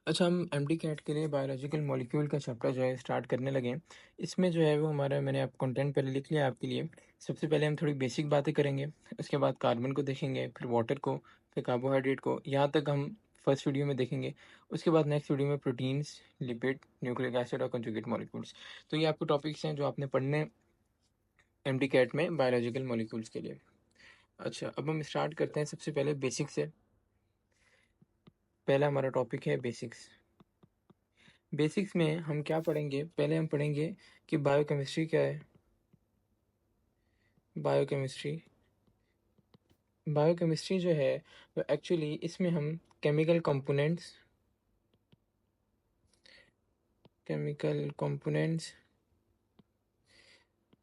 अच्छा, हम MD cat के लिए बायोलॉजिकल मॉलिक्यूल का चैप्टर जो है स्टार्ट करने लगे हैं। इसमें जो है वो हमारा मैंने आप कंटेंट पहले लिख लिया आपके लिए। सबसे पहले हम थोड़ी बेसिक बातें करेंगे, उसके बाद कार्बन को देखेंगे, फिर वाटर को, फिर कार्बोहाइड्रेट को, यहाँ तक हम फर्स्ट वीडियो में देखेंगे। उसके बाद नेक्स्ट वीडियो में प्रोटीन्स, लिपिड, न्यूक्लिक एसिड और कंजुगेट मॉलिक्यूल्स। तो ये आपके टॉपिक्स हैं जो आपने पढ़ने एमडी कैट में बायोलॉजिकल मॉलिक्यूल्स के लिए। अच्छा, अब हम स्टार्ट करते हैं सबसे पहले बेसिक से। पहला हमारा टॉपिक है बेसिक्स। बेसिक्स में हम क्या पढ़ेंगे? पहले हम पढ़ेंगे कि बायोकेमिस्ट्री क्या है। बायोकेमिस्ट्री बायोकेमिस्ट्री जो है वो एक्चुअली इसमें हम केमिकल कंपोनेंट्स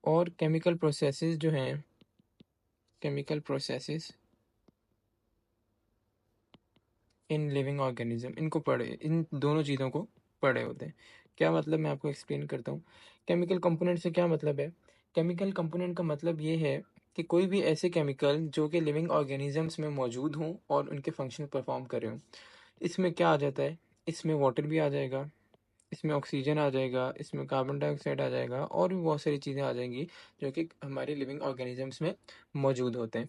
और केमिकल प्रोसेसेस जो हैं, chemical processes in living organism, इनको पढ़े, इन दोनों चीज़ों को पढ़े होते हैं। क्या मतलब, मैं आपको एक्सप्लेन करता हूँ। केमिकल कंपोनेंट से क्या मतलब है? केमिकल कंपोनेंट का मतलब ये है कि कोई भी ऐसे केमिकल जो कि लिविंग ऑर्गेनिजम्स में मौजूद हों और उनके फंक्शन परफॉर्म कर रहे हों। इसमें क्या आ जाता है? इसमें वाटर भी आ जाएगा, इसमें ऑक्सीजन आ जाएगा, इसमें कार्बन डाइऑक्साइड आ जाएगा और भी बहुत सारी चीज़ें आ जाएंगी जो कि हमारे लिविंग ऑर्गेनिजम्स में मौजूद होते हैं।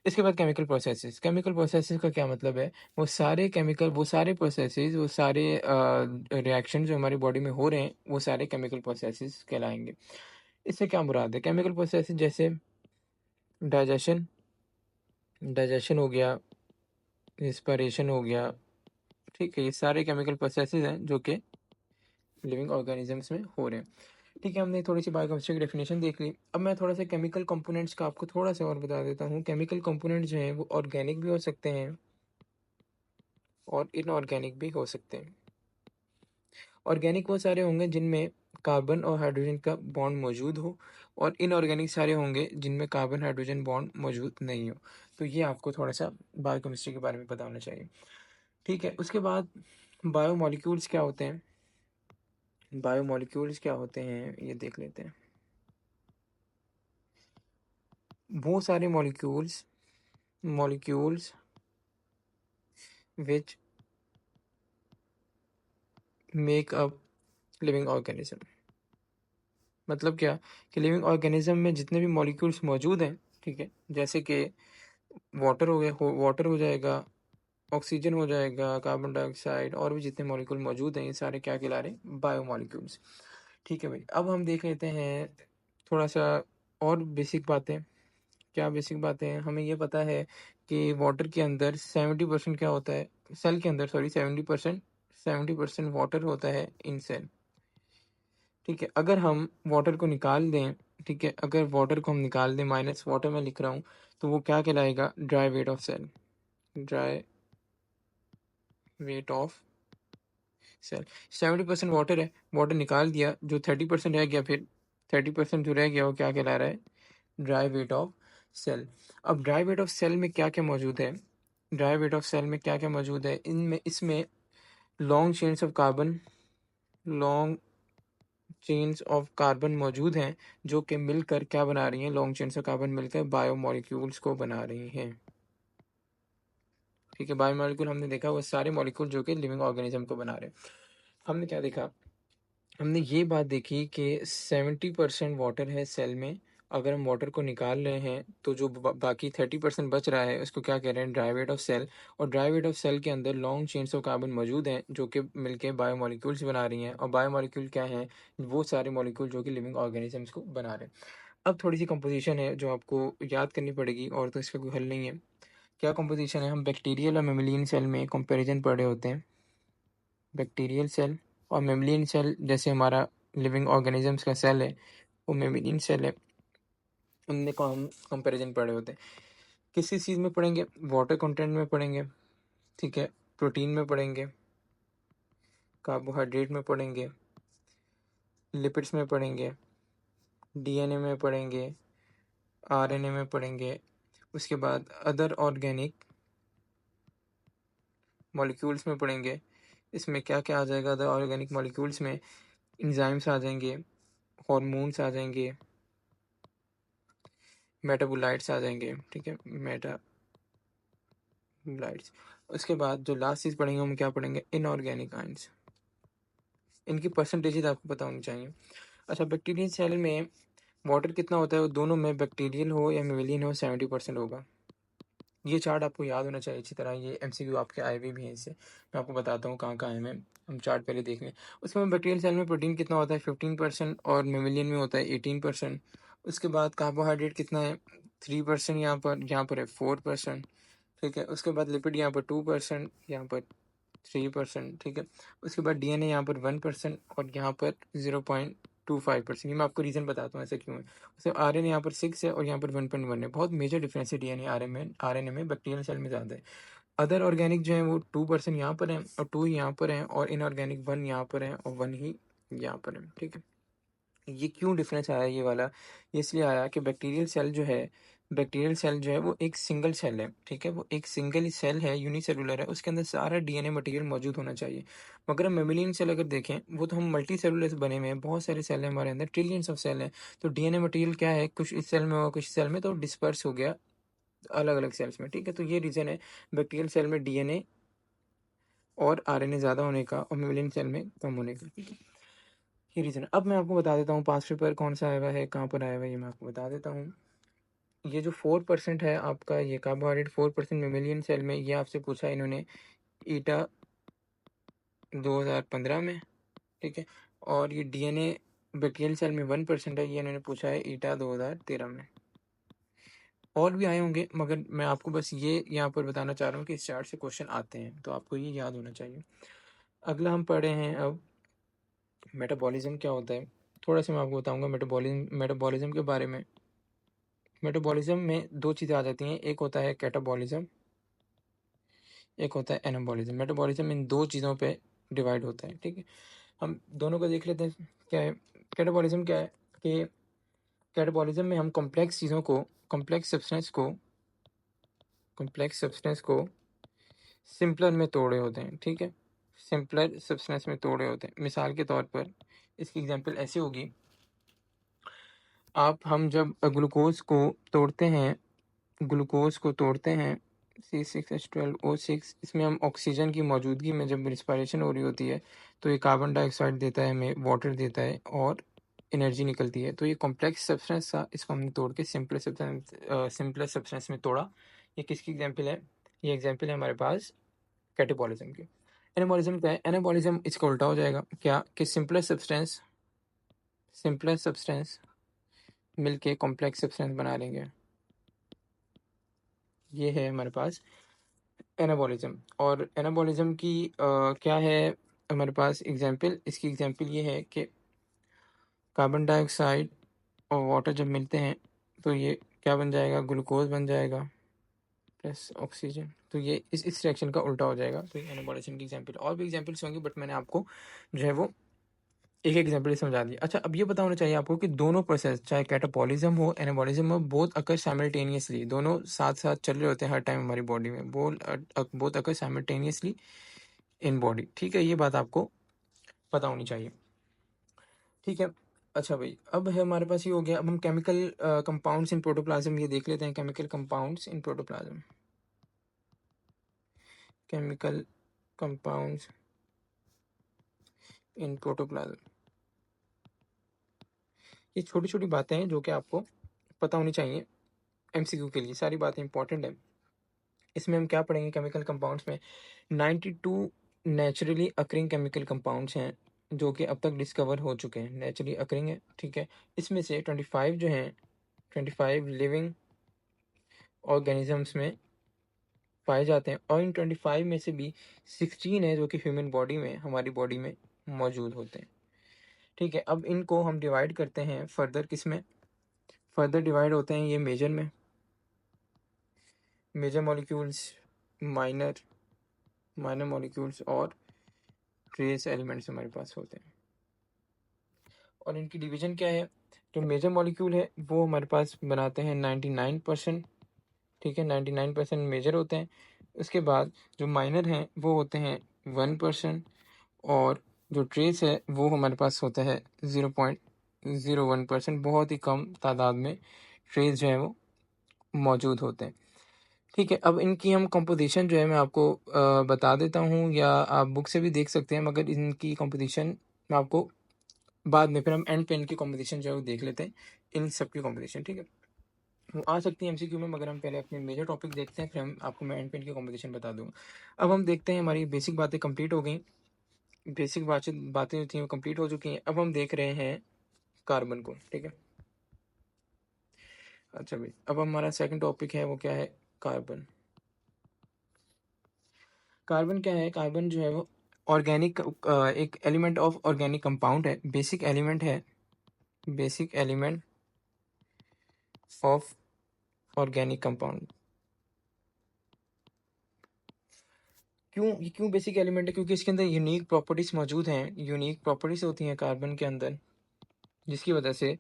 इसके बाद केमिकल प्रोसेसेस का क्या मतलब है? वो सारे प्रोसेसेस, वो सारे रिएक्शन जो हमारी बॉडी में हो रहे हैं, वो सारे केमिकल प्रोसेसेस कहलाएंगे। इससे क्या मुराद है? केमिकल प्रोसेसेस जैसे डाइजेशन डाइजेशन हो गया, रिस्पिरेशन हो गया। ठीक है, ये सारे केमिकल प्रोसेसेस हैं जो कि लिविंग ऑर्गेनिजम्स में हो रहे हैं। ठीक है, हमने थोड़ी सी बायोकेमिस्ट्री की डेफिनेशन देख ली। अब मैं थोड़ा सा केमिकल कंपोनेंट्स का आपको थोड़ा सा और बता देता हूँ। केमिकल कंपोनेंट जो हैं वो ऑर्गेनिक भी हो सकते हैं और इनऑर्गेनिक भी हो सकते हैं। ऑर्गेनिक वो सारे होंगे जिनमें कार्बन और हाइड्रोजन का बॉन्ड मौजूद हो, और इनऑर्गेनिक सारे होंगे जिनमें कार्बन हाइड्रोजन बॉन्ड मौजूद नहीं हो। तो ये आपको थोड़ा सा बायोकेमिस्ट्री के बारे में पता होना चाहिए। ठीक है, उसके बाद बायोमोलिक्यूल्स क्या होते हैं? बायोमोलिक्यूल्स क्या होते हैं ये देख लेते हैं। वो सारे molecules which make up living organism. मतलब क्या? कि लिविंग ऑर्गेनिज्म में जितने भी मॉलिक्यूल्स मौजूद हैं, ठीक है, जैसे कि वाटर हो जाएगा, ऑक्सीजन हो जाएगा, कार्बन डाइऑक्साइड और भी जितने मॉलिक्यूल मौजूद हैं, ये सारे क्या कहला रहे हैं? बायोमॉलिक्यूल्स। ठीक है भाई, अब हम देख लेते हैं थोड़ा सा और बेसिक बातें। क्या बेसिक बातें हैं? हमें ये पता है कि वाटर के अंदर 70% क्या होता है, सेल के अंदर, सॉरी, 70% वाटर होता है इन सेल। ठीक है, अगर हम वाटर को निकाल दें, ठीक है, अगर वाटर को हम निकाल दें, माइनस वाटर में लिख रहा हूँ, तो वो क्या कहलाएगा? Dry weight of cell. Dry weight of cell. 70% water है, वाटर निकाल दिया, जो 30% रह गया, फिर 30% जो रह गया वो क्या कहला रहा है? Dry weight of cell. अब ड्राई वेट ऑफ सेल में क्या क्या मौजूद है? ड्राई वेट ऑफ सेल में क्या क्या मौजूद है? इनमें इसमें long chains of carbon long chains of carbon मौजूद हैं, जो कि मिलकर क्या बना रही हैं? लॉन्ग चेन्स ऑफ कार्बन मिलकर बायोमोलिक्यूल्स को बना रही हैं। ठीक है, बायोमोलिक्यूल हमने देखा वो सारे मॉलिक्यूल जो कि लिविंग ऑर्गेनिज्म को बना रहे हैं। हमने क्या देखा? हमने ये बात देखी कि 70% वाटर है सेल में। अगर हम वाटर को निकाल रहे हैं तो जो बाकी 30% बच रहा है उसको क्या कह रहे हैं? Dry weight of cell. और ड्राई वेट ऑफ सेल के अंदर लॉन्ग चेन्स ऑफ कार्बन मौजूद हैं जो कि मिलके बायोमोलिक्यूल्स बना रही हैं। और बायोमोलिक्यूल क्या हैं? वो सारे मॉलिक्यूल जो कि लिविंग ऑर्गेनिजम्स को बना रहे हैं। अब थोड़ी सी कंपोजिशन है जो आपको याद करनी पड़ेगी, और तो इसका कोई हल नहीं है। क्या कंपोजिशन है? हम बैक्टीरियल और मेमिलियन सेल में कंपेरिजन पढ़ रहे होते हैं। बैक्टीरियल सेल और मेम्ब्रेन सेल, जैसे हमारा लिविंग ऑर्गेनिजम्स का सेल है वो मेम्ब्रेन सेल है, उनमें को हम कंपैरिजन पढ़े होते हैं। किस किस चीज़ में पढ़ेंगे? वाटर कंटेंट में पढ़ेंगे, ठीक है, प्रोटीन में पढ़ेंगे, कार्बोहाइड्रेट में पढ़ेंगे, लिपिड्स में पढ़ेंगे, डीएनए में पढ़ेंगे, आरएनए में पढ़ेंगे। उसके बाद अदर ऑर्गेनिक मॉलिक्यूल्स में पढ़ेंगे। इसमें क्या क्या आ जाएगा? अदर ऑर्गेनिक मॉलिक्यूल्स में इंजाइम्स आ जाएंगे, हॉर्मोन्स आ जाएंगे, मेटाबोलाइट्स आ जाएंगे। ठीक है, मेटाबोलाइट्स। उसके बाद जो लास्ट चीज़ पढ़ेंगे हम क्या पढ़ेंगे, इनऑर्गेनिक आयंस। इनकी परसेंटेजेस आपको पता होनी चाहिए। अच्छा, बैक्टीरियल सेल में वाटर कितना होता है, वो दोनों में बैक्टीरियल हो या मेमेलियन हो 70% होगा। ये चार्ट आपको याद होना चाहिए अच्छी तरह, ये एमसीक्यू आपके आए हुए भी हैं इससे। मैं आपको बताता हूँ कहाँ कहाँ है, मैं हम चार्ट पहले देख लें। उसके बाद बैक्टीरियल सेल में प्रोटीन कितना होता है 15% और मेमेलियन में होता है 18%। उसके बाद कार्बोहाइड्रेट कितना है 3% यहाँ पर है 4%। ठीक है, उसके बाद लिपिड यहाँ पर 2%, यहाँ पर 3%। ठीक है, उसके बाद डीएनए यहाँ पर 1% और यहाँ पर 0.25%। ये मैं आपको रीज़न बताता हूँ ऐसा क्यों है। उसके आरएनए यहाँ पर 6 है और यहाँ पर 1.1 है। बहुत मेजर डिफरेंस है डीएनए आरएनए में, बैक्टीरियल सेल में ज़्यादा है। अदर ऑर्गेनिक जो है वो 2% यहाँ पर है और 2 यहाँ पर है, और इनऑर्गेनिक 1 यहाँ पर है और 1 ही यहाँ पर है। ठीक है, ये क्यों डिफरेंस आया ये वाला, ये इसलिए आया कि बैक्टीरियल सेल जो है वो एक सिंगल सेल है। ठीक है, वो एक सिंगल ही सेल है, यूनिसेलुलर है, उसके अंदर सारा डीएनए मटेरियल मौजूद होना चाहिए। मगर हम मेमिलियन सेल अगर देखें, वो तो हम मल्टी सेलुलर बने हुए हैं, बहुत सारे सेल हैं हमारे अंदर, ट्रिलियंस ऑफ सेल हैं। तो डीएनए मटेरियल क्या है, कुछ इस सेल में होगा कुछ सेल में, तो डिस्पर्स हो गया अलग अलग सेल्स में। ठीक है, तो ये रीज़न है बैक्टीरियल सेल में डीएनए और आरएनए ज़्यादा होने का और मेमिलियन सेल में कम होने का। ठीक है, ये रीज़न है। अब मैं आपको बता देता हूँ पास्ट पेपर कौन सा आया हुआ है, कहाँ पर आया हुआ है, ये मैं आपको बता देता हूँ। ये जो 4% है आपका, ये कार्बोहाइड्रेट 4% मेमेलियन सेल में, ये आपसे पूछा है इन्होंने ईटा 2015 में। ठीक है, और ये डीएनए बैक्टीरियल सेल में 1% है, ये इन्होंने पूछा है ईटा 2013 में। और भी आए होंगे, मगर मैं आपको बस ये यहाँ पर बताना चाह रहा हूँ कि इस चार्ट से क्वेश्चन आते हैं, तो आपको ये याद होना चाहिए। अगला हम पढ़े हैं अब मेटाबॉलिज्म क्या होता है। थोड़ा सा मैं आपको बताऊंगा मेटाबॉलिज्म के बारे में। मेटाबॉलिज्म में दो चीज़ें आ जाती हैं, एक होता है कैटाबॉलिज्म, एक होता है एनाबॉलिज्म। मेटाबॉलिज्म इन दो चीज़ों पे डिवाइड होता है। ठीक है, हम दोनों को देख लेते हैं क्या है। कैटाबॉलिज्म क्या है कि कैटाबॉलिज्म में हम कॉम्प्लेक्स सब्सटेंस को सिंपलर में तोड़े होते हैं। ठीक है, सिंपलर सब्सटेंस में तोड़े होते हैं। मिसाल के तौर पर इसकी एग्जांपल ऐसी होगी, हम जब ग्लूकोज को तोड़ते हैं C6H12O6, इसमें हम ऑक्सीजन की मौजूदगी में जब रिस्पायरेशन हो रही होती है तो ये कार्बन डाइऑक्साइड देता है, हमें वाटर देता है और एनर्जी निकलती है। तो ये कॉम्प्लेक्स सब्सटेंस था, इसको हमने तोड़ के सिंपलर सब्सटेंस में तोड़ा। ये किसकी एग्जांपल है, ये एग्जांपल है हमारे पास कैटाबॉलिज्म की। एनाबॉलिज्म क्या है, एनाबॉलिज्म इसका उल्टा हो जाएगा क्या कि सिंपलर सब्सटेंस मिलके कॉम्प्लेक्स सब्सटेंस बना लेंगे। ये है हमारे पास एनाबॉलिज्म। और एनाबॉलिज्म की क्या है हमारे पास एग्जांपल, इसकी एग्जांपल ये है कि कार्बन डाइऑक्साइड और वाटर जब मिलते हैं तो ये क्या बन जाएगा, ग्लूकोज बन जाएगा प्लस ऑक्सीजन। तो ये इस रिएक्शन का उल्टा हो जाएगा। तो ये एनाबॉलिज्म की एग्जांपल, और भी एग्जांपल्स होंगे बट मैंने आपको जो है वो एक एग्जांपल समझा दिया। अच्छा, अब ये पता होना चाहिए आपको कि दोनों प्रोसेस, चाहे कैटाबॉलिज्म हो एनाबॉलिज्म हो, बोथ अकर साइमल्टेनियसली, दोनों साथ साथ चल रहे होते हैं हर टाइम हमारी बॉडी में, both occur simultaneously in body. ठीक है, ये बात आपको पता होनी चाहिए। ठीक है, अच्छा भाई, अब है हमारे पास ये हो गया। अब हम केमिकल कंपाउंड्स इन प्रोटोप्लाज्म ये देख लेते हैं। Chemical compounds in protoplasm, chemical compounds in protoplasm, ये छोटी छोटी बातें हैं जो कि आपको पता होनी चाहिए एमसीक्यू के लिए, सारी बातें इंपॉर्टेंट है। इसमें हम क्या पढ़ेंगे, केमिकल कंपाउंड्स में 92 नेचुरली अकरिंग केमिकल कंपाउंड्स हैं जो कि अब तक डिस्कवर हो चुके हैं, नेचुरली अकरिंग है। ठीक है, इसमें से 25 जो हैं, 25 लिविंग ऑर्गेनिजम्स में पाए जाते हैं, और इन 25 में से भी 16 है जो कि ह्यूमन बॉडी में, हमारी बॉडी में मौजूद होते हैं। ठीक है, अब इनको हम डिवाइड करते हैं फर्दर, किस में फर्दर डिवाइड होते हैं ये मेजर मॉलिक्यूल्स, माइनर मॉलिक्यूल्स और ट्रेस एलिमेंट्स हमारे पास होते हैं। और इनकी डिवीजन क्या है, जो मेजर मॉलिक्यूल है वो हमारे पास बनाते हैं 99%। ठीक है, 99% मेजर होते हैं। उसके बाद जो माइनर हैं वो होते हैं 1%, और जो ट्रेस है वो हमारे पास होता है 0.01%। बहुत ही कम तादाद में ट्रेस जो है वो मौजूद होते हैं। ठीक है, अब इनकी हम कंपोजिशन जो है मैं आपको बता देता हूँ, या आप बुक से भी देख सकते हैं, मगर इनकी कंपोजिशन मैं आपको बाद में, फिर हम एंड पे इनकी कंपोजिशन जो है वो देख लेते हैं, इन सब की कंपोजिशन। ठीक है, वो आ सकती है एमसीक्यू में, मगर हम पहले अपने मेजर टॉपिक देखते हैं, फिर हम आपको मैं एंड पे इनकी कंपोजिशन बता दूंगा। अब हम देखते हैं, हमारी बेसिक बातें कंप्लीट हो गई, बेसिक बातें जो थी वो कंप्लीट हो चुकी हैं। अब हम देख रहे हैं कार्बन को। ठीक है, अच्छा भाई, अब हमारा सेकंड टॉपिक है वो क्या है, कार्बन। कार्बन क्या है, कार्बन जो है वो ऑर्गेनिक, एक एलिमेंट ऑफ ऑर्गेनिक कंपाउंड है, बेसिक एलिमेंट है, basic element of organic compound. क्यों बेसिक एलिमेंट है, क्योंकि इसके अंदर यूनिक प्रॉपर्टीज मौजूद हैं, यूनिक प्रॉपर्टीज होती हैं कार्बन के अंदर, जिसकी वजह से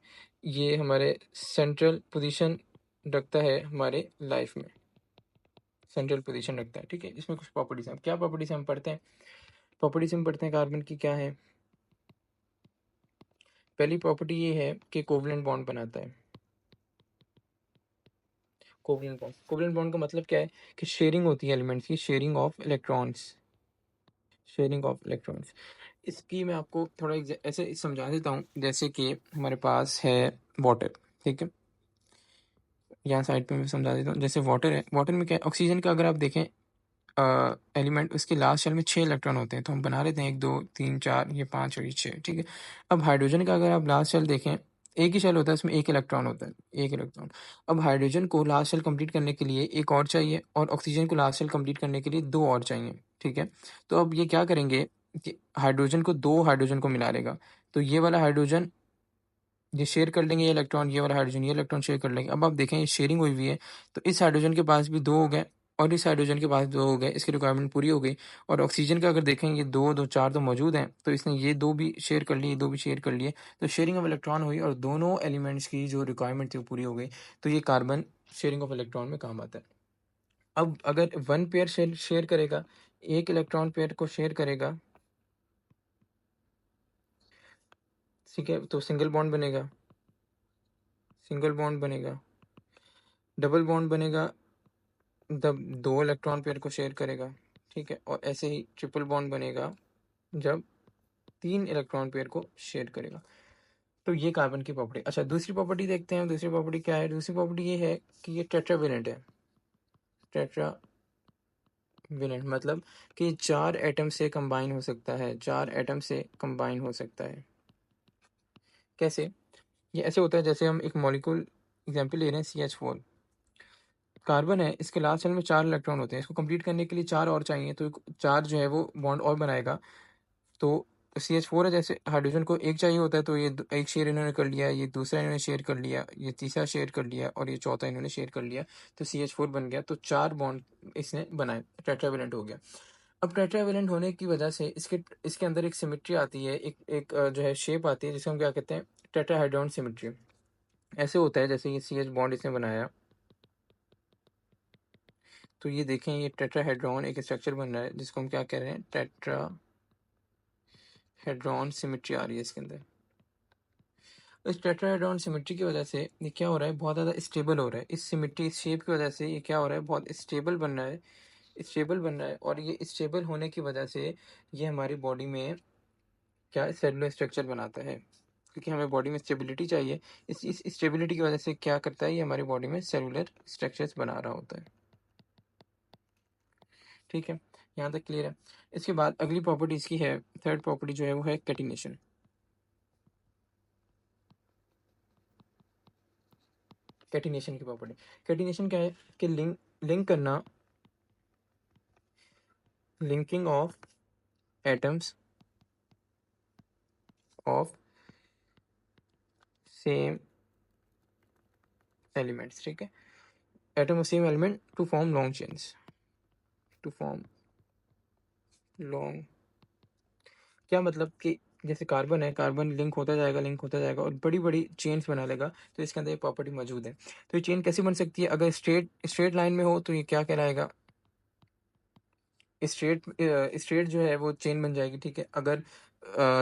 ये हमारे सेंट्रल पोजीशन रखता है हमारे लाइफ में, सेंट्रल पोजीशन रखता है। ठीक है, इसमें कुछ प्रॉपर्टीज हैं, क्या प्रॉपर्टीज हम पढ़ते हैं, प्रॉपर्टीज हम पढ़ते हैं कार्बन की क्या है। पहली प्रॉपर्टी ये है कि कोवलेंट बॉन्ड बनाता है। कोवलेंट बॉन्ड का मतलब क्या है, कि शेयरिंग होती है एलिमेंट्स की, sharing of electrons, sharing of electrons. इसकी मैं आपको थोड़ा ऐसे समझा देता हूँ, जैसे कि हमारे पास है वाटर। ठीक है, यहाँ साइड पे मैं समझा देता हूँ, जैसे वाटर है, वाटर में क्या है, ऑक्सीजन का अगर आप देखें एलिमेंट, उसके लास्ट शेल में 6 इलेक्ट्रॉन होते हैं, तो हम बना लेते हैं 1 2 3 4, ये 5 और ये 6। ठीक है, अब हाइड्रोजन का अगर आप लास्ट शेल देखें, एक ही शेल होता है, उसमें 1 इलेक्ट्रॉन होता है, 1 इलेक्ट्रॉन। अब हाइड्रोजन को लास्ट शेल कंप्लीट करने के लिए एक और चाहिए, और ऑक्सीजन को लास्ट शेल कंप्लीट करने के लिए 2 और चाहिए। ठीक है, तो अब ये क्या करेंगे कि हाइड्रोजन को 2 हाइड्रोजन को मिला लेगा, तो ये वाला हाइड्रोजन ये शेयर कर लेंगे, ये इलेक्ट्रॉन, ये वाला हाइड्रोजन ये इलेक्ट्रॉन शेयर कर लेंगे। अब आप देखें ये शेयरिंग हुई हुई है, तो इस हाइड्रोजन के पास भी 2 हो गए, और इस हाइड्रोजन के पास 2 हो गए, इसकी रिक्वायरमेंट पूरी हो गई। और ऑक्सीजन का अगर देखेंगे 2 2 4 तो मौजूद हैं, तो इसने ये 2 भी शेयर कर लिए, ये 2 भी शेयर कर लिए, तो शेयरिंग ऑफ इलेक्ट्रॉन हुई, और दोनों एलिमेंट्स की जो रिक्वायरमेंट थी वो पूरी हो गई। तो ये कार्बन शेयरिंग ऑफ इलेक्ट्रॉन में काम आता है। अब अगर 1 पेयर शेयर करेगा, एक इलेक्ट्रॉन पेयर को शेयर करेगा, ठीक है, तो सिंगल बॉन्ड बनेगा, सिंगल बॉन्ड बनेगा। डबल बॉन्ड बनेगा जब 2 इलेक्ट्रॉन पेयर को शेयर करेगा। ठीक है, और ऐसे ही ट्रिपल बॉन्ड बनेगा जब 3 इलेक्ट्रॉन पेयर को शेयर करेगा। तो ये कार्बन की प्रॉपर्टी। अच्छा, दूसरी प्रॉपर्टी देखते हैं, दूसरी प्रॉपर्टी क्या है, दूसरी प्रॉपर्टी ये है कि ये टेट्रावेलेंट है। टेट्रावेलेंट मतलब कि 4 एटम से कंबाइन हो सकता है, 4 एटम से कंबाइन हो सकता है। कैसे, ये ऐसे होता है, जैसे हम एक मॉलिक्यूल एग्जाम्पल ले रहे हैं, CH4 कार्बन है, इसके लास्ट शेल में 4 इलेक्ट्रॉन होते हैं, इसको कंप्लीट करने के लिए 4 और चाहिए, तो 4 जो है वो बॉन्ड और बनाएगा। तो CH4 है, जैसे हाइड्रोजन को एक चाहिए होता है, तो ये एक शेयर इन्होंने कर लिया, ये दूसरा इन्होंने शेयर कर लिया, ये तीसरा शेयर कर लिया, और ये चौथा इन्होंने शेयर कर लिया, तो CH4 बन गया। तो 4 बॉन्ड इसने बनाए, टेट्रावेलेंट हो गया। अब टेट्रावेलेंट होने की वजह से इसके इसके अंदर एक सिमेट्री आती है, एक एक जो है शेप आती है, जिसे हम क्या कहते हैं, टेट्राहाइड्रॉन सिमेट्री। ऐसे होता है, जैसे ये CH बॉन्ड इसने बनाया, तो ये देखें, ये टेट्राहेड्रॉन एक स्ट्रक्चर बन रहा है, जिसको हम क्या कह रहे हैं, टेट्राहेड्रॉन सिमेट्री आ रही है इसके अंदर। इस टेट्राहेड्रॉन सिमेट्री की वजह से ये क्या हो रहा है, बहुत ज़्यादा स्टेबल हो रहा है, इस सिमेट्री, इस शेप की वजह से ये क्या हो रहा है, बहुत स्टेबल बन रहा है, स्टेबल बन रहा है। और ये स्टेबल होने की वजह से ये हमारी बॉडी में क्या सेलुलर स्ट्रक्चर बनाता है, क्योंकि हमें बॉडी में स्टेबिलिटी चाहिए। इस स्टेबिलिटी की वजह से क्या करता है, ये हमारी बॉडी में सेलुलर स्ट्रक्चर्स बना रहा होता है। ठीक है, यहाँ तक क्लियर है। इसके बाद अगली प्रॉपर्टी इसकी है, थर्ड प्रॉपर्टी जो है वो है कैटिनेशन। कैटिनेशन की प्रॉपर्टी, कैटिनेशन क्या है, कि लिंक करना, linking of atoms of same elements. ठीक है, atom of same element to form long chains, to form long. क्या मतलब कि जैसे कार्बन है, कार्बन लिंक होता जाएगा, लिंक होता जाएगा, और बड़ी बड़ी चेन्स बना लेगा, तो इसके अंदर ये प्रॉपर्टी मौजूद है। तो ये चेन कैसी बन सकती है, अगर स्ट्रेट लाइन में हो, तो ये क्या कहलाएगा, स्ट्रेट स्ट्रेट जो है वो चेन बन जाएगी। ठीक है, अगर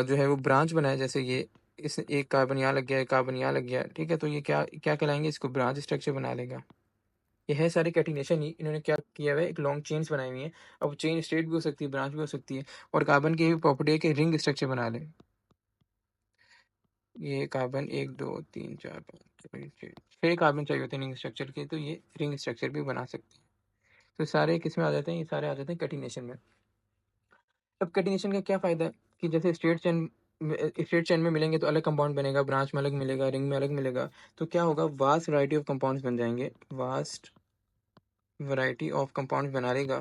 जो है वो ब्रांच बनाए, जैसे ये इस एक कार्बन यहाँ लग गया, एक कार्बन यहाँ लग गया, ठीक है, तो ये क्या क्या कहलाएंगे, इसको ब्रांच स्ट्रक्चर बना लेगा। ये है सारे कैटिनेशन ही। इन्होंने क्या किया हुआ है, एक लॉन्ग चेन्स बनाई हुई है। अब चेन स्ट्रेट भी हो सकती है, ब्रांच भी हो सकती है। और कार्बन की भी प्रॉपर्टी है कि रिंग स्ट्रक्चर बना ले। ये कार्बन 1 2 3 4 5 6 कार्बन चाहिए होते हैं रिंग स्ट्रक्चर के, तो ये रिंग स्ट्रक्चर भी बना सकते हैं। तो सारे किस में आ जाते हैं, ये सारे आ जाते हैं कैटिनेशन में। अब कैटिनेशन का क्या फायदा है कि जैसे स्ट्रेट चेन में मिलेंगे तो अलग कंपाउंड बनेगा, ब्रांच में अलग मिलेगा, रिंग में अलग मिलेगा। तो क्या होगा, वास्ट वैरायटी ऑफ कंपाउंड्स बन जाएंगे, वास्ट वैरायटी ऑफ कंपाउंड्स बना लेगा।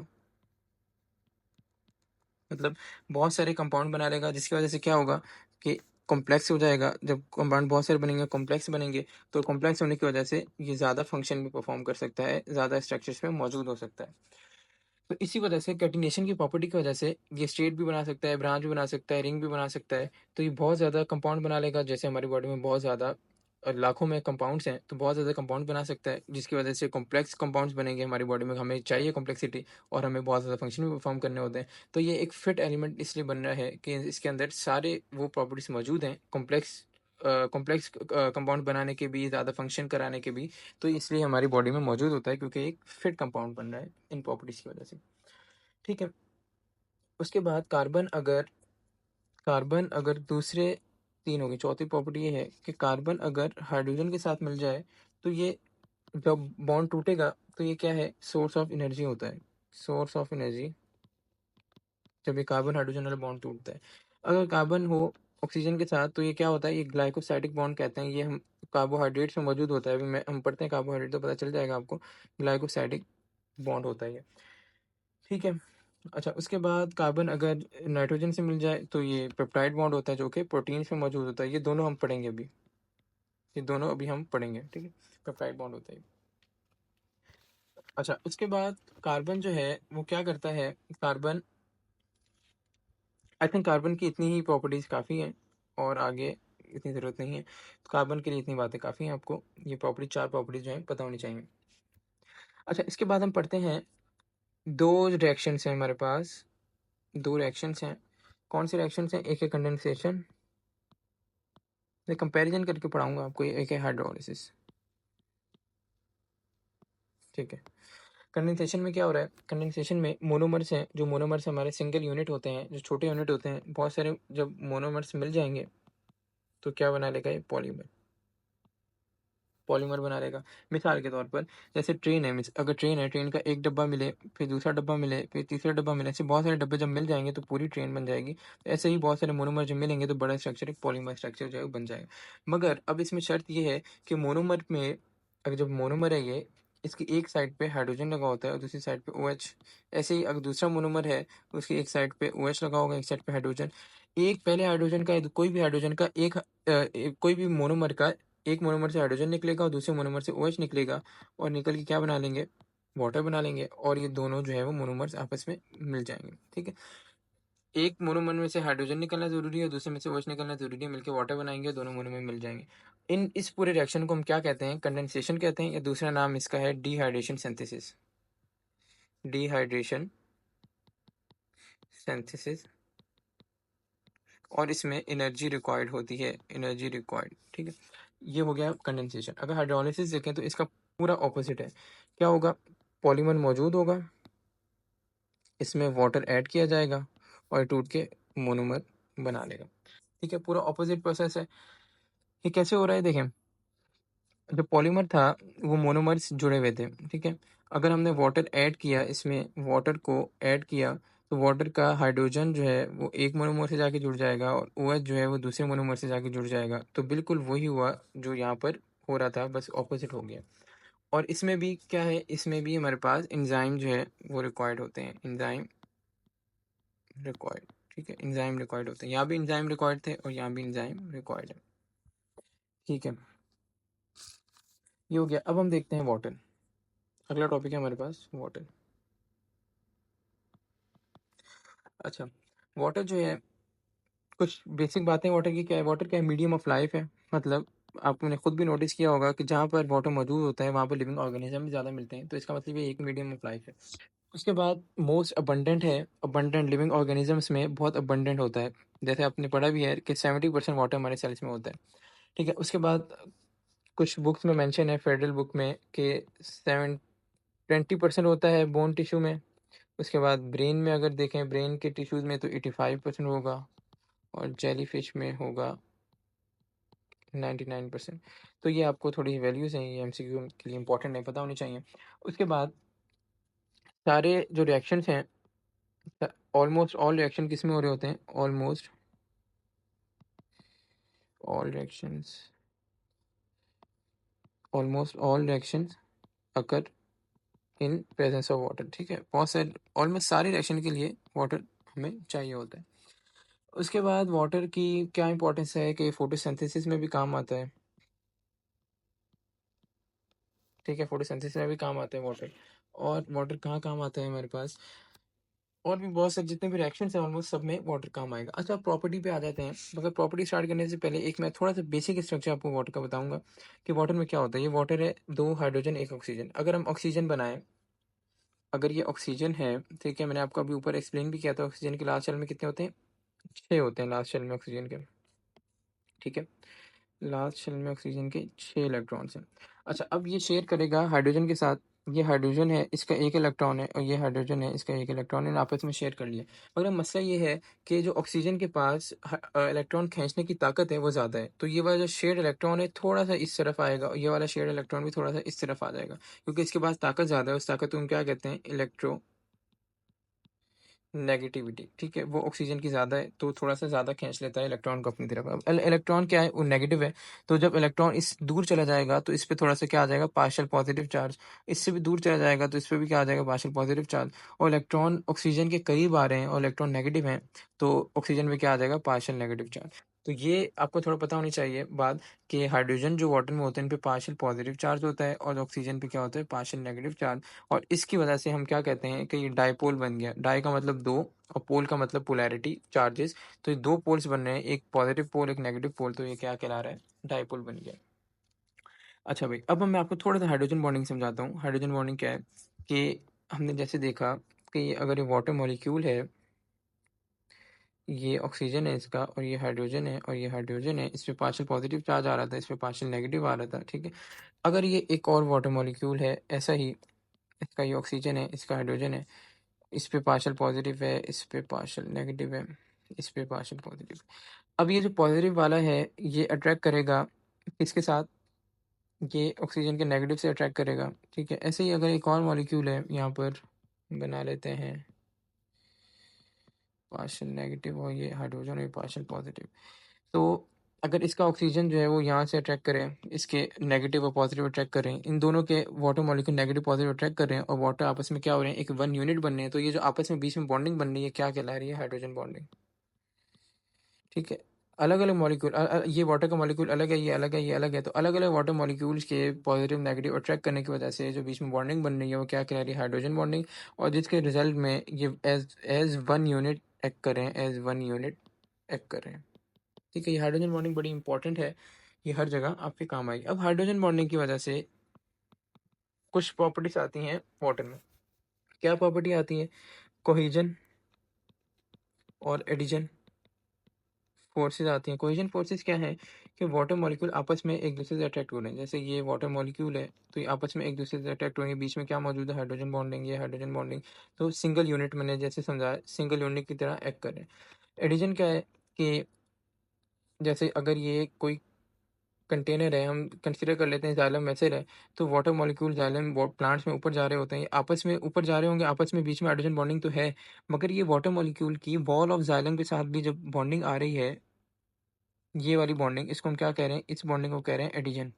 मतलब बहुत सारे कंपाउंड बना लेगा, जिसकी वजह से क्या होगा कि कॉम्प्लेक्स हो जाएगा। जब कंपाउंड बहुत सारे बनेंगे, कॉम्प्लेक्स बनेंगे, तो कॉम्प्लेक्स होने की वजह से ये ज़्यादा फंक्शन भी परफॉर्म कर सकता है, ज़्यादा स्ट्रक्चर्स में मौजूद हो सकता है। तो इसी वजह से कैटिनेशन की प्रॉपर्टी की वजह से ये स्ट्रेट भी बना सकता है, ब्रांच भी बना सकता है, रिंग भी बना सकता है। तो ये बहुत ज़्यादा कंपाउंड बना लेगा। जैसे हमारी बॉडी में बहुत ज़्यादा लाखों में कंपाउंड्स हैं, तो बहुत ज़्यादा कंपाउंड बना सकता है, जिसकी वजह से कॉम्प्लेक्स कंपाउंड्स बनेंगे हमारी बॉडी में। हमें चाहिए कॉम्प्लेक्सिटी, और हमें बहुत ज़्यादा फंक्शन भी परफॉर्म करने होते हैं। तो ये एक फिट एलिमेंट इसलिए बन रहा है कि इसके अंदर सारे वो प्रॉपर्टीज मौजूद हैं, कॉम्प्लेक्स कंपाउंड बनाने के भी, ज़्यादा फंक्शन कराने के भी। तो इसलिए हमारी बॉडी में मौजूद होता है, क्योंकि एक फिट कंपाउंड बन रहा है इन प्रॉपर्टीज़ की वजह से। ठीक है। उसके बाद कार्बन अगर दूसरे 3 हो गए, चौथी प्रॉपर्टी ये है कि कार्बन अगर हाइड्रोजन के साथ मिल जाए, तो ये जब बॉन्ड टूटेगा तो ये क्या है, सोर्स ऑफ एनर्जी होता है। सोर्स ऑफ एनर्जी जब ये कार्बन हाइड्रोजन वाला बॉन्ड टूटता है। अगर कार्बन हो ऑक्सीजन के साथ, तो ये क्या होता है, ये ग्लाइकोसाइडिक बॉन्ड कहते हैं। ये हम कार्बोहाइड्रेट्स में मौजूद होता है। अभी हम पढ़ते हैं कार्बोहाइड्रेट तो पता चल जाएगा आपको, ग्लाइकोसाइडिक बॉन्ड होता है ये। ठीक है। अच्छा, उसके बाद कार्बन अगर नाइट्रोजन से मिल जाए तो ये पेप्टाइड बॉन्ड होता है, जो कि प्रोटीन्स में मौजूद होता है। ये दोनों हम पढ़ेंगे अभी, ये दोनों अभी हम पढ़ेंगे। ठीक है, पेप्टाइड बॉन्ड होता है। अच्छा, उसके बाद कार्बन जो है वो क्या करता है, कार्बन, आई थिंक कार्बन की इतनी ही प्रॉपर्टीज काफ़ी हैं, और आगे इतनी ज़रूरत नहीं है। तो कार्बन के लिए इतनी बातें काफ़ी हैं आपको। ये प्रॉपर्टी, 4 प्रॉपर्टीज जो हैं पता होनी चाहिए। अच्छा, इसके बाद हम पढ़ते हैं, 2 रिएक्शंस हैं हमारे पास, 2 रिएक्शंस हैं। कौन से रिएक्शंस हैं, एक है कंडेंसेशन, मैं कंपैरिजन करके पढ़ाऊंगा आपको, एक है हाइड्रोलिसिस। ठीक है। कंडेंसेशन में क्या हो रहा है, कंडेंसेशन में मोनोमर्स हैं। जो मोनोमर्स हमारे सिंगल यूनिट होते हैं, जो छोटे यूनिट होते हैं, बहुत सारे जब मोनोमर्स मिल जाएंगे तो क्या बना लेगा, ये पॉलीमर, पॉलीमर बना लेगा। मिसाल के तौर पर, जैसे ट्रेन है, अगर ट्रेन है, ट्रेन का एक डब्बा मिले, फिर दूसरा डब्बा मिले, फिर तीसरा डब्बा मिले, ऐसे बहुत सारे डब्बे जब मिल जाएंगे तो पूरी ट्रेन बन जाएगी। तो ऐसे ही बहुत सारे मोनोमर जब मिलेंगे तो बड़ा स्ट्रक्चर, एक पॉलीमर स्ट्रक्चर जो है वो बन जाएगा। मगर अब इसमें शर्त ये है कि मोनोमर में, अगर जब मोनोमर है ये, इसकी एक साइड पे हाइड्रोजन लगा होता है और दूसरी साइड पे OH। ऐसे ही अगर दूसरा मोनोमर है तो उसकी एक साइड पे OH लगा होगा, एक साइड पे हाइड्रोजन। एक पहले हाइड्रोजन का, कोई भी हाइड्रोजन का कोई भी मोनोमर का एक मोनोमर से हाइड्रोजन निकलेगा और दूसरे मोनोमर से OH निकलेगा, और निकल के क्या बना लेंगे, वाटर बना लेंगे। और ये दोनों जो है वो मोनोमर्स आपस में मिल जाएंगे। ठीक है। एक मोनोमर में से हाइड्रोजन निकलना जरूरी है, दूसरे में से OH निकलना जरूरी है, मिलकर वाटर बनाएंगे, दोनों मोनोमर मिल जाएंगे। इस पूरे रिएक्शन को हम क्या कहते हैं, कंडेंसेशन कहते हैं, या दूसरा नाम इसका है डिहाइड्रेशन सिंथेसिस। Dehydration synthesis. और इसमें एनर्जी रिक्वायर्ड होती है, एनर्जी रिक्वायर्ड। ठीक है। ये हो गया कंडेंसेशन। अगर हाइड्रोलिसिस देखें तो इसका पूरा ऑपोजिट है। क्या होगा, पॉलीमर मौजूद होगा, इसमें वाटर ऐड किया जाएगा और टूट के मोनोमर बना लेगा। ठीक है, पूरा ऑपोजिट प्रोसेस है। ये कैसे हो रहा है, देखें, जो पॉलीमर था वो मोनोमर्स जुड़े हुए थे। ठीक है। अगर हमने वाटर ऐड किया, इसमें वाटर को ऐड किया, तो वाटर का हाइड्रोजन जो है वो एक मोनोमर से जाके जुड़ जाएगा, और OH जो है वो दूसरे मोनोमर से जाके जुड़ जाएगा। तो बिल्कुल वही हुआ जो यहाँ पर हो रहा था, बस ऑपोजिट हो गया। और इसमें भी क्या है, इसमें भी हमारे पास एंजाइम जो है वो रिक्वायर्ड होते हैं, एंजाइम रिक्वायर्ड। ठीक है, एंजाइम रिक्वायर्ड होते हैं। यहाँ भी एंजाइम रिक्वायर्ड थे और यहाँ भी एंजाइम रिक्वायर्ड है। ठीक है, ये हो गया। अब हम देखते हैं वाटर। अगला टॉपिक है हमारे पास वाटर। अच्छा, वाटर जो है, कुछ बेसिक बातें वाटर की क्या है, वाटर क्या है, मीडियम ऑफ लाइफ है। मतलब आपने खुद भी नोटिस किया होगा कि जहाँ पर वाटर मौजूद होता है वहाँ पर लिविंग ऑर्गेनिज्म भी ज़्यादा मिलते हैं। तो इसका मतलब ये एक मीडियम ऑफ लाइफ है। उसके बाद मोस्ट अबंडेंट है, अबंडेंट लिविंग ऑर्गेनिजम्स में बहुत अबंडेंट होता है। जैसे आपने पढ़ा भी है कि 70% वाटर हमारे सेल्स में होता है। ठीक है। उसके बाद कुछ बुक्स में मेंशन है, फेडरल बुक में, कि 20% होता है बोन टिश्यू में। उसके बाद ब्रेन में अगर देखें, ब्रेन के टिश्यूज़ में तो 85% होगा और जेलीफिश में होगा 99%। तो ये आपको थोड़ी वैल्यूज़ हैं, ये एमसीक्यू के लिए इंपॉर्टेंट है, पता होनी चाहिए। उसके बाद सारे जो रिएक्शंस हैं, ऑलमोस्ट ऑल रिएक्शन किस में हो रहे होते हैं? Almost all reactions occur in presence of water. ठीक है, बहुत सारे ऑलमोस्ट सारे रिएक्शन के लिए वाटर हमें चाहिए होता है। उसके बाद वाटर की क्या इंपॉर्टेंस है कि फोटोसिंथेसिस में भी काम आता है। ठीक है, फोटोसिंथेसिस में भी काम आता है वाटर। और वाटर कहाँ काम आता है हमारे पास? और भी बहुत सारे जितने भी रिएक्शंस हैं ऑलमोस्ट सब में वाटर काम आएगा। अच्छा, प्रॉपर्टी पे आ जाते हैं। मगर प्रॉपर्टी स्टार्ट करने से पहले एक मैं थोड़ा सा बेसिक स्ट्रक्चर आपको वाटर का बताऊंगा कि वाटर में क्या होता है। ये वाटर है, 2 हाइड्रोजन 1 ऑक्सीजन। अगर हम ऑक्सीजन बनाएं, अगर ये ऑक्सीजन है, ठीक है, मैंने आपको अभी ऊपर एक्सप्लेन भी किया था ऑक्सीजन के लास्ट शेल में कितने होते हैं? 6 होते हैं लास्ट शेल में ऑक्सीजन के। ठीक है, लास्ट शेल में ऑक्सीजन के 6 इलेक्ट्रॉन्स हैं। अच्छा, अब ये शेयर करेगा हाइड्रोजन के साथ। ये हाइड्रोजन है, इसका 1 इलेक्ट्रॉन है, और ये हाइड्रोजन है, इसका 1 इलेक्ट्रॉन है, आपस में शेयर कर लिया। मगर मसला ये है कि जो ऑक्सीजन के पास इलेक्ट्रॉन खींचने की ताकत है वो ज़्यादा है, तो ये वाला जो शेयर्ड इलेक्ट्रॉन है थोड़ा सा इस तरफ आएगा, और ये वाला शेयर्ड इलेक्ट्रॉन भी थोड़ा सा इस तरफ आ जाएगा, क्योंकि इसके पास ताकत ज़्यादा है। उस ताकत को हम क्या कहते हैं? Electro negativity. ठीक है, वो ऑक्सीजन की ज़्यादा है, तो थोड़ा सा ज़्यादा खींच लेता है इलेक्ट्रॉन को अपनी तरफ। अब इलेक्ट्रॉन क्या है? वो नेगेटिव है, तो जब इलेक्ट्रॉन इस दूर चला जाएगा तो इस पे थोड़ा सा क्या आ जाएगा? Partial positive charge. इससे भी दूर चला जाएगा तो इस पे भी क्या आ जाएगा? Partial positive charge. और इलेक्ट्रॉन ऑक्सीजन के करीब आ रहे हैं और इलेक्ट्रॉन नेगेटिव हैं, तो ऑक्सीजन में क्या आ जाएगा? Partial negative charge. तो ये आपको थोड़ा पता होनी चाहिए बात कि हाइड्रोजन जो वाटर में होते हैं इन पे पार्शियल पॉजिटिव चार्ज होता है, और ऑक्सीजन पे क्या होता है? Partial negative charge. और इसकी वजह से हम क्या कहते हैं कि ये डायपोल बन गया। डाई का मतलब 2 और पोल का मतलब पोलैरिटी चार्जेस। तो ये 2 पोल्स बन रहे हैं, एक पॉजिटिव पोल एक नेगेटिव पोल, तो ये क्या कहला रहा है? डायपोल बन गया। अच्छा भाई, अब मैं आपको थोड़ा सा हाइड्रोजन बॉन्डिंग समझाता हूँ। हाइड्रोजन बॉन्डिंग क्या है कि हमने जैसे देखा कि अगर ये वाटर मॉलिक्यूल है, ये ऑक्सीजन है इसका, और ये हाइड्रोजन है और ये हाइड्रोजन है, इस पे पार्शियल पॉजिटिव चार्ज आ रहा था, इस पे पार्शियल नेगेटिव आ रहा था। ठीक है, अगर ये एक और वाटर मॉलिक्यूल है ऐसा ही, इसका ये ऑक्सीजन है, इसका हाइड्रोजन है, इस पे पार्शियल पॉजिटिव है, इस पे पार्शियल नेगेटिव है, इस पे पार्शियल पॉजिटिव। अब ये जो पॉजिटिव वाला है ये अट्रैक्ट करेगा किसके साथ? ये ऑक्सीजन के नेगेटिव से अट्रैक्ट करेगा। ठीक है, ऐसे ही अगर एक और मॉलिक्यूल है, यहाँ पर बना लेते हैं पार्शियल नेगेटिव, और ये हाइड्रोजन और ये पार्शियल पॉजिटिव। तो अगर इसका ऑक्सीजन जो है वो यहाँ से अट्रैक्ट करें, इसके नेगेटिव और पॉजिटिव अट्रैक्ट करें, इन दोनों के water molecule negative positive attract कर रहे हैं और वाटर आपस में क्या हो रहे हैं? एक 1 यूनिट बन रहे हैं। तो ये जो आपस में बीच में बॉन्डिंग बन रही है क्या कहला रही है? Hydrogen bonding. ठीक है, अलग अलग मॉलिक्यूल, ये वाटर का मॉलिक्यूल अलग है, ये अलग है, ये अलग है, तो अलग अलग वाटर मॉलिक्यूल्स के पॉजिटिव नेगेटिव अट्रैक्ट करने की वजह से जो बीच में बॉन्डिंग बन रही है वो क्या कह रही है? Hydrogen bonding. और जिसके रिजल्ट में ये एज एज 1 यूनिट एक्ट कर रहे हैं, एज 1 यूनिट एक्ट कर रहे हैं। ठीक है, ये हाइड्रोजन बॉन्डिंग बड़ी इंपॉर्टेंट है, ये हर जगह आपके काम आएगी। अब हाइड्रोजन बॉन्डिंग की वजह से कुछ प्रॉपर्टीज आती हैं वाटर में। क्या प्रॉपर्टी आती है? कोहिजन और एडिशन फोर्सेस आती हैं। कोहेजन फोर्सेस क्या है कि वाटर मॉलिक्यूल आपस में एक दूसरे से अट्रैक्ट हो रहे हैं। जैसे ये वाटर मॉलिक्यूल है, तो ये आपस में एक दूसरे से अट्रैक्ट हो रहे हैं, बीच में क्या मौजूद है? Hydrogen bonding. ये हाइड्रोजन बॉन्डिंग तो सिंगल यूनिट, मैंने जैसे समझाया, सिंगल यूनिट की तरह एक्ट कर रहे हैं। एडिशन क्या है कि जैसे अगर ये कोई कंटेनर है, हम कंसिडर कर लेते हैं जाइलम मैसेर है, तो वाटर मॉलिक्यूल जाइलम प्लांट्स में ऊपर जा रहे होते हैं, ये आपस में ऊपर जा रहे होंगे, आपस में बीच में हाइड्रोजन बॉन्डिंग तो है, मगर ये वाटर मॉलिक्यूल की वॉल ऑफ जाइलम के साथ भी जब बॉन्डिंग आ रही है, ये वाली बॉन्डिंग, इसको हम क्या कह रहे हैं? इस बॉन्डिंग को कह रहे हैं एडिशन।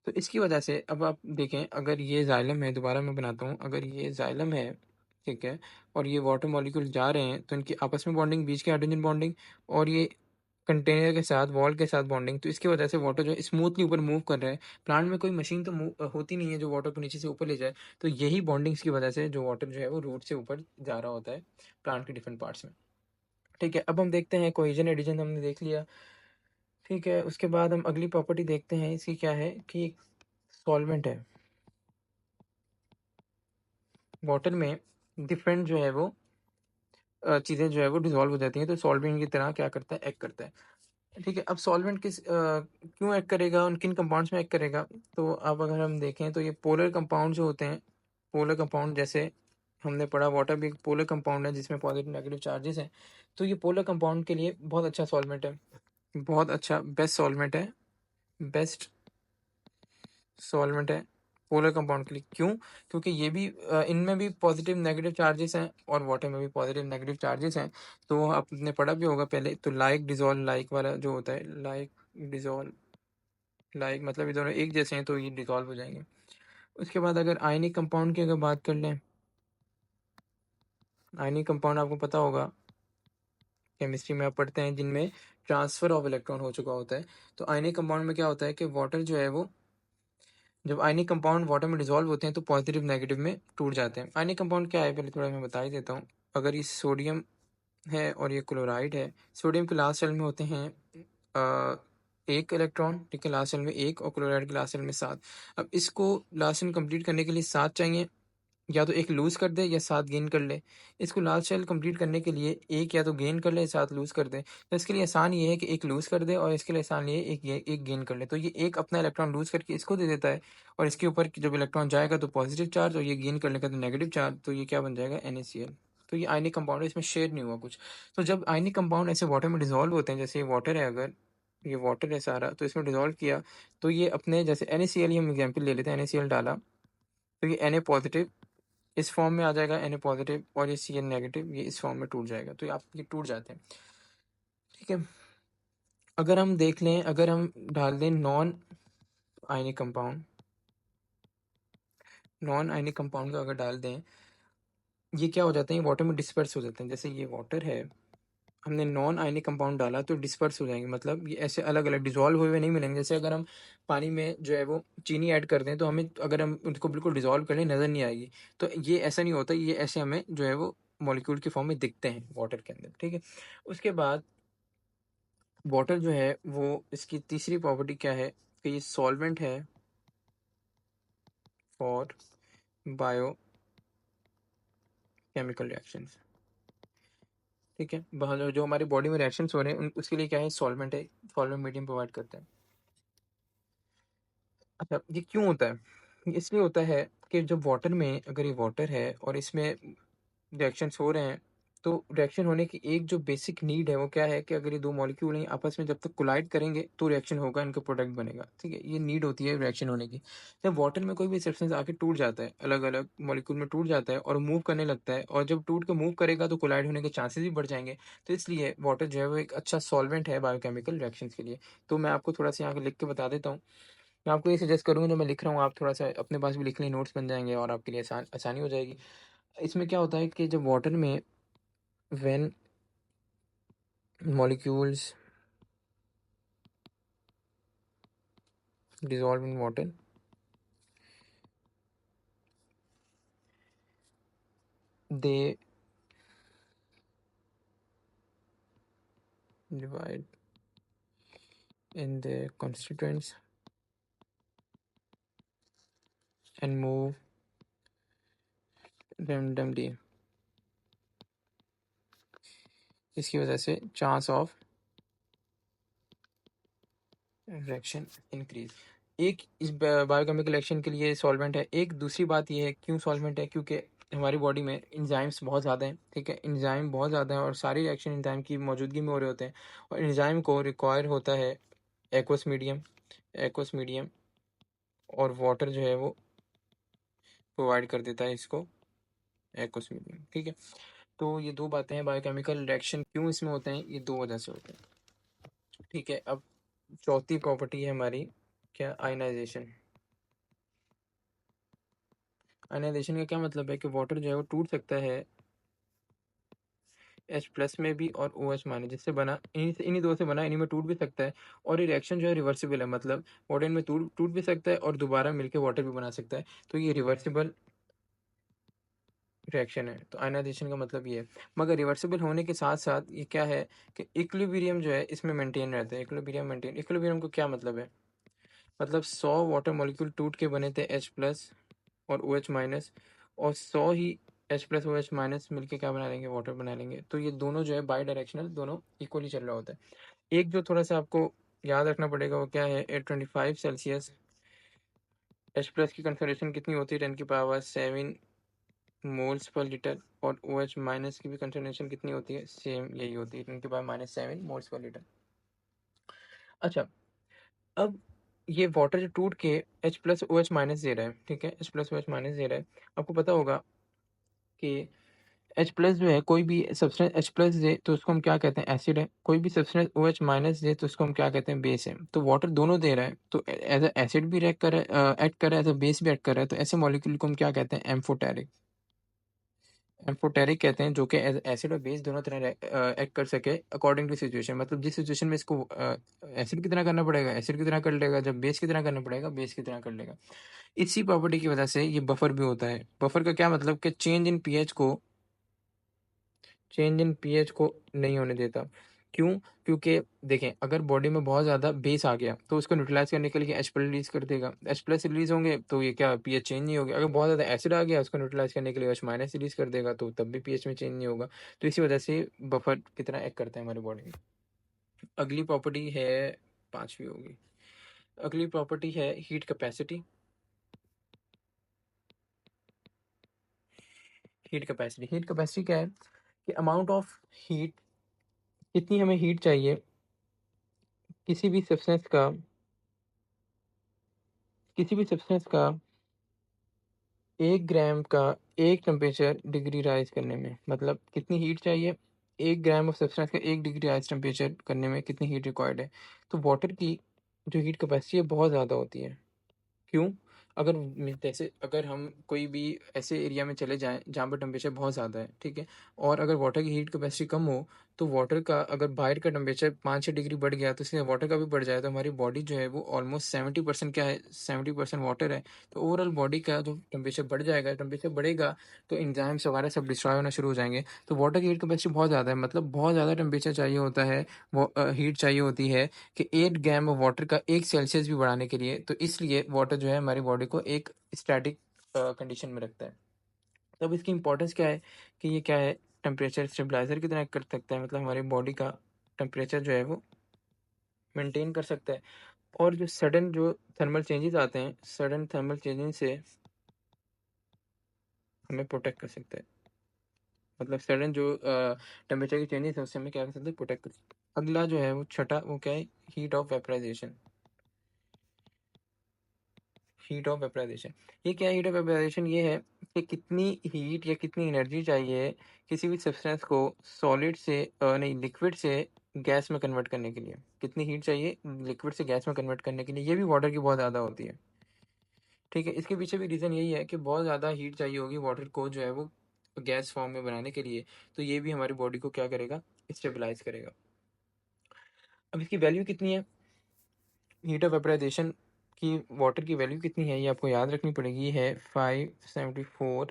तो इसकी वजह से अब आप देखें, अगर ये जाइलम है, दोबारा मैं बनाता हूँ, अगर ये जाइलम है, ठीक है, और ये वाटर मॉलिक्यूल जा रहे हैं, तो इनकी आपस में बॉन्डिंग, बीच की हाइड्रोजन बॉन्डिंग, और ये कंटेनर के साथ, वॉल के साथ बॉन्डिंग, तो इसकी वजह से वाटर जो है स्मूथली ऊपर मूव कर रहा है। प्लांट में कोई मशीन तो होती नहीं है जो वाटर को नीचे से ऊपर ले जाए, तो यही बॉन्डिंग्स की वजह से जो वाटर जो है वो रूट से ऊपर जा रहा होता है प्लांट के डिफरेंट पार्ट्स में। ठीक है, अब हम देखते हैं कोहेजन एडिशन हमने देख लिया। ठीक है, उसके बाद हम अगली प्रॉपर्टी देखते हैं इसकी क्या है कि सॉल्वेंट है वाटर में, डिफरेंट जो है वो चीज़ें जो है वो डिजोल्व हो जाती हैं, तो सॉल्वेंट की तरह क्या करता है? एक्ट करता है। ठीक है, अब सॉल्वेंट क्यों एक्ट करेगा, उन किन कंपाउंड्स में एक्ट करेगा? तो अब अगर हम देखें तो ये पोलर कंपाउंड जो होते हैं, पोलर कंपाउंड जैसे हमने पढ़ा वाटर भी एक पोलर कंपाउंड है जिसमें पॉजिटिव नेगेटिव चार्जेस हैं। तो ये पोलर कंपाउंड के लिए बहुत अच्छा सॉल्वेंट है, बहुत अच्छा बेस्ट सॉल्वेंट है, बेस्ट सॉल्वेंट है पोलर कंपाउंड के लिए। क्यों? क्योंकि ये भी इनमें भी पॉजिटिव नेगेटिव चार्जेस हैं और वाटर में भी पॉजिटिव नेगेटिव चार्जेस हैं। तो आपने पढ़ा भी होगा पहले, तो लाइक डिजॉल्व लाइक वाला जो होता है, लाइक डिजॉल्व लाइक मतलब ये दोनों एक जैसे हैं तो ये डिजॉल्व हो जाएंगे। उसके बाद अगर आयनिक कंपाउंड की अगर बात कर लें, आयनिक कंपाउंड आपको पता होगा केमिस्ट्री में आप पढ़ते हैं जिनमें ट्रांसफर ऑफ इलेक्ट्रॉन हो चुका होता है। तो आयनिक कंपाउंड में क्या होता है कि वाटर जो है वो, जब आयनिक कंपाउंड वाटर में डिसॉल्व होते हैं तो पॉजिटिव नेगेटिव में टूट जाते हैं। आयनिक कंपाउंड क्या है पहले थोड़ा मैं बता ही देता हूँ। अगर ये सोडियम है और ये क्लोराइड है, सोडियम के लास्ट शेल में होते हैं एक इलेक्ट्रॉन, ठीक है, लास्ट शेल में एक, और क्लोराइड के लास्ट शेल में सात। अब इसको लास्ट शेल कंप्लीट करने के लिए सात चाहिए, या तो एक लूज कर दे या सात गेन कर ले। इसको लास्ट शेल कंप्लीट करने के लिए एक या तो गेन कर ले, सात लूज कर दे। तो इसके लिए आसान ये है कि एक लूज कर दे, और इसके लिए आसान ये है एक गेन कर ले। तो ये एक अपना इलेक्ट्रॉन लूज करके इसको दे देता है, और इसके ऊपर जब इलेक्ट्रॉन जाएगा तो पॉजिटिव चार्ज, और ये गेन करने का तो नेगेटिव चार्ज। तो ये क्या बन जाएगा, NaCl। तो ये आयनिक कंपाउंड है, इसमें शेड नहीं हुआ कुछ। तो जब आयनिक कंपाउंड ऐसे वाटर में डिजोल्व होते हैं, जैसे ये वाटर है, अगर ये वाटर है सारा, तो इसमें डिजोल्व किया तो ये अपने जैसे NaCl ही हम एग्जाम्पल ले लेते हैं, NaCl डाला तो ये Na पॉजिटिव इस फॉर्म में आ जाएगा, Na पॉजिटिव, और ये Cl नेगेटिव ये इस फॉर्म में टूट जाएगा। तो ये टूट जाते हैं, ठीक है। अगर हम देख लें, अगर हम डाल दें non ionic compound, non ionic compound का अगर डाल दें, ये क्या हो जाते हैं, वाटर में डिस्पर्स हो जाते हैं। जैसे ये वाटर है, हमने नॉन आयनिक कंपाउंड डाला तो डिस्पर्स हो जाएंगे, मतलब ये ऐसे अलग अलग डिजोल्व हुए नहीं मिलेंगे। जैसे अगर हम पानी में जो है वो चीनी ऐड कर दें तो हमें, अगर हम उनको बिल्कुल डिजोल्व कर लें, नज़र नहीं आएगी। तो ये ऐसा नहीं होता, ये ऐसे हमें जो है वो मॉलिक्यूल के फॉर्म में दिखते हैं वाटर के अंदर, ठीक है। उसके बाद वाटर जो है वो, इसकी तीसरी प्रॉपर्टी क्या है कि ये सॉल्वेंट है फॉर बायो केमिकल रिएक्शंस, ठीक है। जो हमारी बॉडी में रिएक्शंस हो रहे हैं उसके लिए क्या है, सॉल्वेंट है, सॉल्वेंट मीडियम प्रोवाइड करते हैं। अच्छा, ये क्यों होता है? ये इसलिए होता है कि जब वाटर में, अगर ये वाटर है और इसमें रिएक्शंस हो रहे हैं, तो रिएक्शन होने की एक जो बेसिक नीड है वो क्या है कि अगर ये दो मॉलिक्यूल हैं आपस में जब तक कोलाइड करेंगे तो रिएक्शन होगा, इनका प्रोडक्ट बनेगा, ठीक है। ये नीड होती है रिएक्शन होने की। जब वाटर में कोई भी सब्सटेंस आके टूट जाता है, अलग अलग मॉलिक्यूल में टूट जाता है और मूव करने लगता है, और जब टूट के मूव करेगा तो कोलाइड होने के चांसेस भी बढ़ जाएंगे। तो इसलिए वाटर जो है वो एक अच्छा सॉल्वेंट है बायोकेमिकल रिएक्शंस के लिए। तो मैं आपको थोड़ा सा यहाँ लिख के बता देता हूँ। मैं आपको ये सजेस्ट करूँगा, जो मैं लिख रहा हूँ आप थोड़ा सा अपने पास भी लिख लें, नोट्स बन जाएंगे और आपके लिए आसानी हो जाएगी। इसमें क्या होता है कि जब वाटर में, when molecules dissolve in water, they divide in their constituents and move randomly। इसकी वजह से चांस ऑफ रिएक्शन इंक्रीज। एक इस बायोकेमिकल रिएक्शन के लिए सॉल्वेंट है। एक दूसरी बात ये है क्यों सॉल्वेंट है, क्योंकि हमारी बॉडी में एंजाइम्स बहुत ज़्यादा हैं, ठीक है। एंजाइम बहुत ज़्यादा है और सारी रिएक्शन एंजाइम की मौजूदगी में हो रहे होते हैं, और एंजाइम को रिक्वायर होता है एक्वस मीडियम, एक्वस मीडियम, और वाटर जो है वो प्रोवाइड कर देता है इसको एक्वस मीडियम, ठीक है। तो ये दो बातें हैं, बायोकेमिकल रिएक्शन क्यों इसमें होते हैं, ये दो वजह से होते हैं, ठीक है। अब चौथी प्रॉपर्टी है हमारी क्या, आयनाइजेशन। आयनाइजेशन का क्या मतलब है कि वाटर जो है वो टूट सकता है H+ में भी और OH माइनस, जिससे बना इन्हीं दो से बना, इन्हीं में टूट भी सकता है। और ये रिएक्शन जो है रिवर्सिबल है, मतलब वाटर में टूट भी सकता है और दोबारा मिलकर वाटर भी बना सकता है। तो ये रिवर्सिबल रिएक्शन है। तो आयनाइजेशन का मतलब ये है। मगर रिवर्सिबल होने के साथ साथ ये क्या है कि इक्विलिब्रियम जो है इसमें मेंटेन रहता है। इक्विलिब्रियम को क्या मतलब है, मतलब 100 वाटर मॉलिक्यूल टूट के बने थे H+ और OH माइनस, और 100 ही H plus O H minus मिलके क्या बना लेंगे, वाटर बना लेंगे। तो ये दोनों जो है बाई डायरेक्शनल, दोनों इक्वली चल रहा होता है। एक जो थोड़ा सा आपको याद रखना पड़ेगा वो क्या है, 825 सेल्सियस H प्लस की कंसंट्रेशन कितनी होती है, 10⁻7 मोल्स पर लीटर, और ओ एच माइनस की भी कंसंट्रेशन कितनी होती है, सेम यही होती है, 10⁻−7 मोल्स पर लीटर। अच्छा, अब ये वाटर जो टूट के H plus O H minus दे रहा है, ठीक है, H plus O H minus दे रहा है। आपको पता होगा कि H प्लस जो है, कोई भी सब्सटेंस H प्लस दे तो उसको हम क्या कहते हैं, एसिड है। कोई भी सब्सटेंस OH माइनस दे तो उसको हम क्या कहते हैं, बेस है। तो वाटर दोनों दे रहा है, तो एज अ एसिड भी रिएक्ट कर रहा है, एक्ट कर रहा है, एज अ बेस भी एक्ट कर रहा है। तो ऐसे मॉलिक्यूल को हम क्या कहते हैं, एम्फोटेरिक। एम्फोटेरिक कहते हैं, जो कि एज एसिड और बेस दोनों तरह एक्ट कर सके अकॉर्डिंग टू सिचुएशन। मतलब जिस सिचुएशन में इसको एसिड की तरह करना पड़ेगा, एसिड की तरह कर लेगा, जब बेस की तरह करना पड़ेगा, बेस की तरह कर लेगा। इसी प्रॉपर्टी की वजह से ये बफर भी होता है। बफर का क्या मतलब, कि चेंज इन पीएच को नहीं होने देता। क्यों? क्योंकि देखें, अगर बॉडी में बहुत ज़्यादा बेस आ गया तो उसको न्यूट्रलाइज करने के लिए एच प्लस रिलीज कर देगा। एच प्लस रिलीज होंगे तो ये क्या, पीएच चेंज नहीं होगा। अगर बहुत ज़्यादा एसिड आ गया, उसको न्यूट्रलाइज करने के लिए एच माइनस रिलीज कर देगा, तो तब भी पीएच में चेंज नहीं होगा। तो इसी वजह से बफर की तरह एक्ट करता है हमारी बॉडी में। अगली प्रॉपर्टी है, पांचवी होगी। अगली प्रॉपर्टी है हीट कैपेसिटी। हीट कैपेसिटी क्या है, कि अमाउंट ऑफ हीट, कितनी हमें हीट चाहिए किसी भी सब्सटेंस का, किसी भी सब्सटेंस का 1 ग्राम का 1 टेम्परेचर डिग्री राइज करने में। मतलब कितनी हीट चाहिए, 1 ग्राम ऑफ सब्सटेंस का 1 डिग्री राइज टेम्परेचर करने में कितनी हीट रिक्वायर्ड है। तो वाटर की जो हीट कैपेसिटी है बहुत ज़्यादा होती है। क्यों? अगर जैसे अगर हम कोई भी ऐसे एरिया में चले जाएँ जहाँ पर टेम्परेचर बहुत ज़्यादा है, ठीक है? और अगर वाटर की हीट कैपेसिटी कम हो, तो वाटर का अगर बाहर का टेम्परेचर 5-6 डिग्री बढ़ गया, तो इसलिए वाटर का भी बढ़ जाए, तो हमारी बॉडी जो है वो ऑलमोस्ट 70% क्या है, 70% वाटर है। तो ओवरऑल बॉडी का जो टेम्परेचर बढ़ जाएगा, टेम्परेचर बढ़ेगा तो एंजाइम्स वगैरह सब डिस्ट्रॉय होना शुरू हो जाएँगे। तो वाटर की हीट कैपेसिटी बहुत ज़्यादा है, मतलब बहुत ज़्यादा टेम्परेचर चाहिए होता है, वो हीट चाहिए होती है कि 8 ग्राम ऑफ वाटर का 1 सेल्सियस भी बढ़ाने के लिए। तो इसलिए वाटर जो है हमारी बॉडी को एक स्टैटिक कंडीशन में रखता है। तब इसकी इंपॉर्टेंस क्या है, कि ये क्या है, टेम्परेचर स्टेबलाइजर की तरह कर सकता है। मतलब हमारी बॉडी का टेम्परेचर जो है वो मेंटेन कर सकता है। और जो सडन जो थर्मल चेंजेस आते हैं, सडन थर्मल चेंजेस से हमें प्रोटेक्ट कर सकता है। मतलब सडन जो टेम्परेचर की चेंजेस है उससे हमें क्या कर सकते हैं, प्रोटेक्ट कर सकते हैं। अगला जो है वो छठा, वो क्या है, heat of vaporisation. Heat of vaporisation, ये क्या है, हीट ऑफ वेपराइजेशन ये है कि कितनी हीट या कितनी एनर्जी चाहिए किसी भी सब्सटेंस को सॉलिड से नहीं, लिक्विड से गैस में कन्वर्ट करने के लिए। कितनी हीट चाहिए लिक्विड से गैस में कन्वर्ट करने के लिए, ये भी वाटर की बहुत ज़्यादा होती है। ठीक है, इसके पीछे भी रीज़न यही है कि बहुत ज़्यादा हीट चाहिए होगी वाटर को जो है वो गैस फॉर्म में बनाने के लिए। तो ये भी हमारी बॉडी को क्या करेगा, स्टेबलाइज करेगा। अब इसकी वैल्यू कितनी है, हीट ऑफ वेपराइजेशन की वाटर की वैल्यू कितनी है, ये आपको याद रखनी पड़ेगी। ये है 574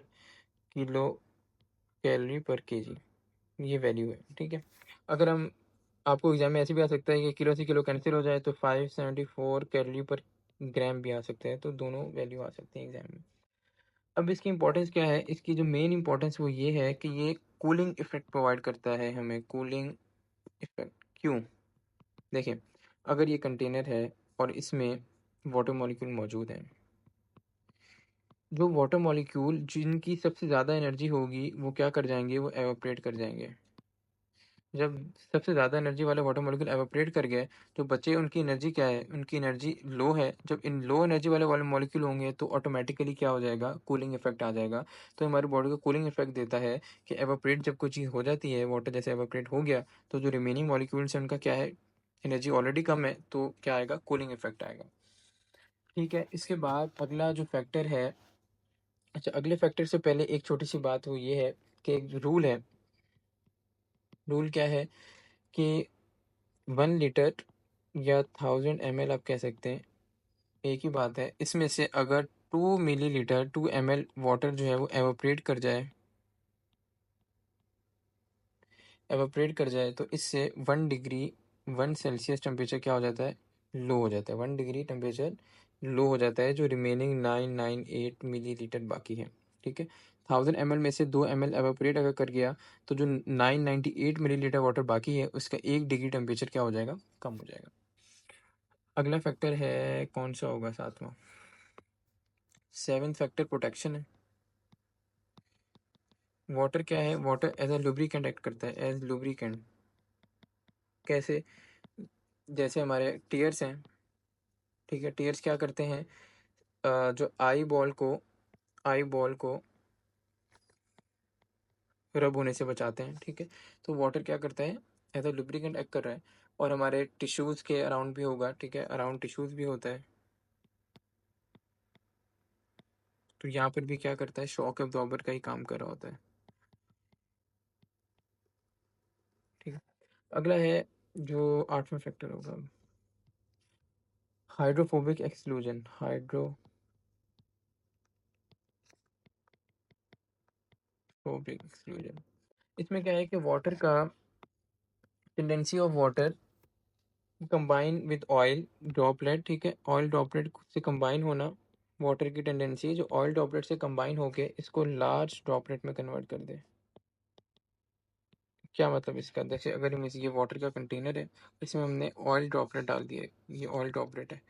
किलो कैलोरी पर केजी, ये वैल्यू है। ठीक है, अगर हम, आपको एग्जाम में ऐसे भी आ सकता है कि किलो से किलो कैंसिल हो जाए, तो 574 कैलोरी पर ग्राम भी आ सकता है। तो दोनों वैल्यू आ सकते हैं एग्जाम में। अब इसकी इंपॉर्टेंस क्या है, इसकी जो मेन इंपॉर्टेंस वो ये है कि ये कूलिंग इफेक्ट प्रोवाइड करता है हमें, कूलिंग इफेक्ट। क्यों? देखें, अगर ये कंटेनर है और इसमें वाटर मॉलिक्यूल मौजूद हैं, जो वाटर मॉलिक्यूल जिनकी सबसे ज़्यादा एनर्जी होगी वो क्या कर जाएंगे, वो एवापोरेट कर जाएंगे। जब सबसे ज़्यादा एनर्जी वाले वाटर मॉलिक्यूल एवापोरेट कर गए, जो बचे उनकी एनर्जी क्या है, उनकी एनर्जी लो है। जब इन लो एनर्जी वाले मॉलिक्यूल होंगे तो ऑटोमेटिकली क्या हो जाएगा, कूलिंग इफेक्ट आ जाएगा। तो हमारी बॉडी को कूलिंग इफेक्ट देता है कि एवापोरेट जब कोई चीज़ हो जाती है, वाटर जैसे एवापोरेट हो गया, तो जो रिमेनिंग मॉलिक्यूल्स हैं उनका क्या है, एनर्जी ऑलरेडी कम है, तो क्या आएगा, कूलिंग इफेक्ट आएगा। ठीक है, इसके बाद अगला जो फैक्टर है, अच्छा अगले फैक्टर से पहले एक छोटी सी बात वो ये है कि एक रूल है। रूल क्या है, कि 1 लीटर या 1000 ml आप कह सकते हैं, एक ही बात है। इसमें से अगर 2 मिलीलीटर 2 ml वाटर जो है वो एवोपरेट कर जाए, तो इससे 1 डिग्री 1 सेल्सियस टेम्परेचर क्या हो जाता है, लो हो जाता है। 1 डिग्री टेम्परेचर लो हो जाता है, जो रिमेनिंग 998 मिलीलीटर बाकी है। ठीक है, 1000 ml में से 2 ml एवेपोरेट अगर कर गया तो जो 998 मिलीलीटर वाटर बाकी है उसका 1 डिग्री टेम्परेचर क्या हो जाएगा, कम हो जाएगा। अगला फैक्टर है, कौन सा होगा 7वां? 7th फैक्टर प्रोटेक्शन है। वाटर क्या है? Water as a lubricant act करता है, एज लुब्रिकेंट। कैसे? जैसे हमारे टीयर्स हैं, ठीक है, टीयर्स क्या करते हैं, जो आई बॉल को रब होने से बचाते हैं, ठीक है। तो वाटर क्या करता है, एज अ लुब्रिकेंट एक्ट कर रहा है। और हमारे टिश्यूज़ के अराउंड भी होगा, ठीक है, अराउंड टिश्यूज़ भी होता है। तो यहाँ पर भी क्या करता है, शॉक एब्जॉर्बर का ही काम कर रहा होता है, ठीक है। अगला है जो 8वां फैक्टर होगा, हाइड्रोफोबिक एक्सक्लूजन। हाइड्रोफोबिक एक्सक्लूजन, इसमें क्या है कि वाटर का tendency of water combine with oil droplet, ठीक है, ऑयल ड्रॉपलेट से कंबाइन होना, वाटर की टेंडेंसी जो ऑयल ड्रॉपलेट से कंबाइन होके इसको लार्ज ड्रॉपलेट में कन्वर्ट कर दे। क्या मतलब इसका? जैसे अगर हम ये वाटर का कंटेनर है, इसमें हमने ऑयल ड्रॉपलेट डाल दिया है, ये ऑयल ड्रॉपलेट है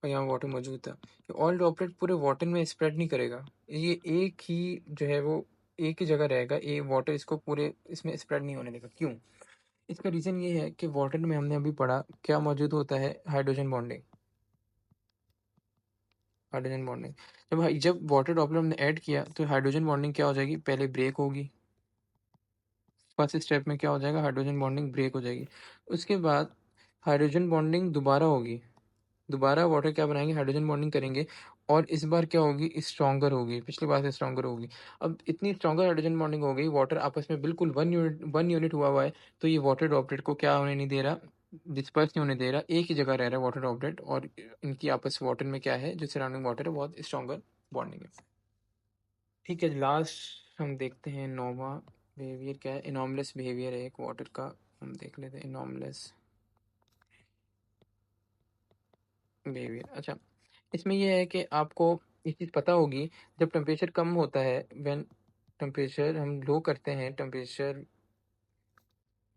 और यहाँ वाटर मौजूद था, ये ऑयल ड्रॉपलेट पूरे वाटर में स्प्रेड नहीं करेगा, ये एक ही जो है वो एक ही जगह रहेगा, ये वाटर इसको पूरे इसमें स्प्रेड नहीं होने देगा। क्यों? इसका रीज़न ये है कि वाटर में हमने अभी पढ़ा क्या मौजूद होता है, हाइड्रोजन बॉन्डिंग। हाइड्रोजन बॉन्डिंग जब वाटर ड्रॉपलेट हमने ऐड किया तो हाइड्रोजन बॉन्डिंग क्या हो जाएगी, पहले ब्रेक होगी। फर्स्ट स्टेप में क्या हो जाएगा, हाइड्रोजन बॉन्डिंग ब्रेक हो जाएगी। उसके बाद हाइड्रोजन बॉन्डिंग दोबारा होगी, दोबारा वाटर क्या बनाएंगे, हाइड्रोजन बॉन्डिंग करेंगे और इस बार क्या होगी, स्ट्रॉन्गर होगी, पिछली बार से स्ट्रॉन्गर होगी। अब इतनी स्ट्रॉन्गर हाइड्रोजन बॉन्डिंग हो गई, वाटर आपस में बिल्कुल वन यूनिट हुआ हुआ है, तो ये वाटर ड्रॉपलेट को क्या होने नहीं दे रहा, डिस्पर्स नहीं होने दे रहा, एक ही जगह रह रहा है वाटर ड्रॉपलेट, और इनकी आपस वाटर में क्या है, जो सराउंडिंग वाटर है बहुत स्ट्रॉन्गर बॉन्डिंग है। ठीक है, लास्ट हम देखते हैं 9वां बिहेवियर क्या है, इनॉर्मलेस बिहेवियर है एक वाटर का, हम देख लेते हैं इनॉर्मलेस बिहेवियर। अच्छा, इसमें यह है कि आपको ये चीज़ पता होगी, जब टेम्परेचर कम होता है, व्हेन टेम्परेचर हम लो करते हैं, टेम्परेचर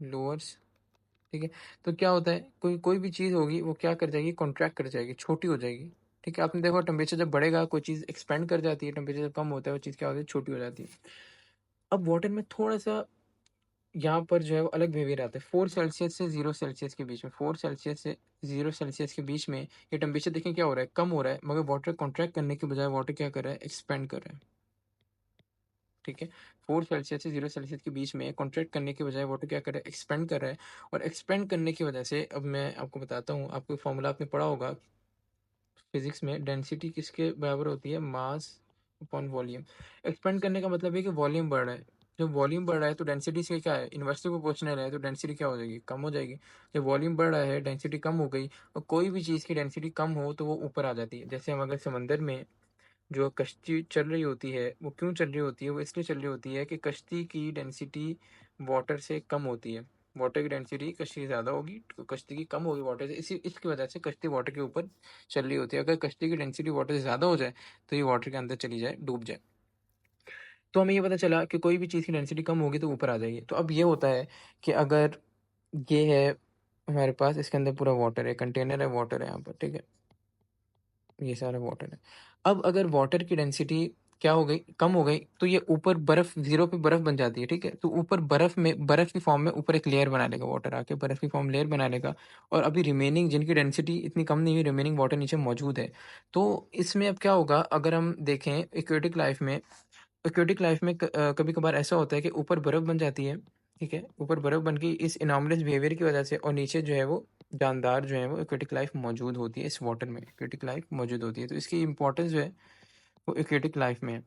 लोअर्स, ठीक है, तो क्या होता है, कोई कोई भी चीज़ होगी वो क्या कर जाएगी, कॉन्ट्रैक्ट कर जाएगी, छोटी हो जाएगी, ठीक है। आपने देखा टेम्परेचर जब बढ़ेगा कोई चीज़ एक्सपेंड कर जाती है, टेम्परेचर जब कम होता है वो चीज़ क्या होती है, छोटी हो जाती है। अब वाटर में थोड़ा सा यहाँ पर जो है वो अलग बिहेवियर आता है, 4 सेल्सियस से 0 सेल्सियस के बीच में, 4 सेल्सियस से 0 सेल्सियस के बीच में ये टेम्परेचर देखें क्या हो रहा है, कम हो रहा है, मगर वाटर कॉन्ट्रैक्ट करने के बजाय वाटर क्या कर रहा है, एक्सपेंड कर रहा है, ठीक है। 4 सेल्सियस से 0 सेल्सियस के बीच में कॉन्ट्रैक्ट करने के बजाय वाटर क्या कर रहा है, एक्सपेंड कर रहा है। और एक्सपेंड करने की वजह से, अब मैं आपको बताता हूँ, आपको फॉर्मूला आपने पढ़ा होगा फिजिक्स में, डेंसिटी किसके बराबर होती है, मास अपॉन वॉल्यूम। एक्सपेंड करने का मतलब है कि वॉल्यूम बढ़ रहा है, जब वॉल्यूम बढ़ रहा है तो डेंसिटी से क्या है, इन्वर्सली प्रोपोर्शनल है, तो डेंसिटी क्या हो जाएगी, कम हो जाएगी। जब वॉल्यूम बढ़ रहा है डेंसिटी कम हो गई, और कोई भी चीज़ की डेंसिटी कम हो तो वो ऊपर आ जाती है। जैसे हम अगर समंदर में जो कश्ती चल रही होती है, वो क्यों चल रही होती है, वो इसलिए चल रही होती है कि कश्ती की डेंसिटी वाटर से कम होती है, वाटर की डेंसिटी कश्ती से ज़्यादा होगी तो कश्ती की कम होगी वाटर से, इसी इसकी वजह से कश्ती वाटर के ऊपर चल रही होती है। अगर कश्ती की डेंसिटी वाटर से ज़्यादा हो जाए तो ये वाटर के अंदर चली जाए, डूब जाए। तो हमें ये पता चला कि कोई भी चीज़ की डेंसिटी कम होगी तो ऊपर आ जाएगी। तो अब ये होता है कि अगर ये है हमारे पास, इसके अंदर पूरा वाटर है, कंटेनर है, वाटर है यहाँ पर, ठीक है, ये सारा वाटर है। अब अगर वाटर की डेंसिटी क्या हो गई, कम हो गई, तो ये ऊपर बर्फ, जीरो पे बर्फ बन जाती है, ठीक है। तो ऊपर बर्फ में, बर्फ की फॉर्म में ऊपर एक लेयर बना लेगा वाटर, आके बर्फ की फॉर्म लेयर बना लेगा। और अभी रिमेनिंग जिनकी डेंसिटी इतनी कम नहीं हुई, रिमेनिंग वाटर नीचे मौजूद है। तो इसमें अब क्या होगा, अगर हम देखें एक्वेटिक लाइफ में, एक्वेटिक लाइफ में कभी कभार ऐसा होता है कि ऊपर बर्फ बन जाती है, ठीक है, ऊपर बर्फ बन गई इस इनॉर्मलेस बिहेवियर की वजह से, और नीचे जो है वो जानदार जो है वो एक्वेटिक लाइफ मौजूद होती है, इस वाटर में एक्वेटिक लाइफ मौजूद होती है। तो इसकी इंपॉर्टेंस जो है वो एक्वेटिक लाइफ में है।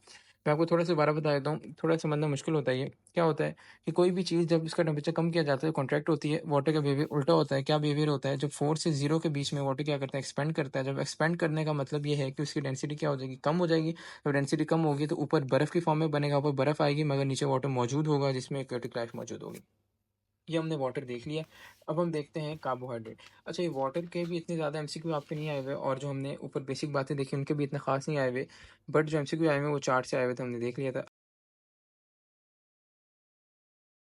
मैं आपको थोड़ा सा दोबारा बता देता हूँ, थोड़ा समझना मुश्किल होता है ये। क्या होता है कि कोई भी चीज़ जब इसका टेम्परेचर कम किया जाता है, कॉन्ट्रैक्ट होती है, वाटर का बिहेवियर उल्टा होता है। क्या बिहेवियर होता है, जब 4 से 0 के बीच में वाटर क्या करता है, एक्सपेंड करता है। जब एक्सपेंड करने का मतलब ये है कि उसकी डेंसिटी क्या हो जाएगी, कम हो जाएगी। जब डेंसिटी कम होगी तो ऊपर बर्फ़ की फॉर्म में बनेगा, ऊपर बर्फ़ आएगी, मगर नीचे वाटर मौजूद होगा जिसमें एक्वेटिक लाइफ मौजूद होगी। ये हमने वाटर देख लिया। अब हम देखते हैं कार्बोहाइड्रेट। अच्छा, ये वाटर के भी इतने ज़्यादा एमसीक्यू आपके नहीं आए हुए, और जो हमने ऊपर बेसिक बातें देखी उनके भी इतने खास नहीं आए हुए, बट जो एमसीक्यू आए हुए वो चार्ट से आए हुए थे, हमने देख लिया था।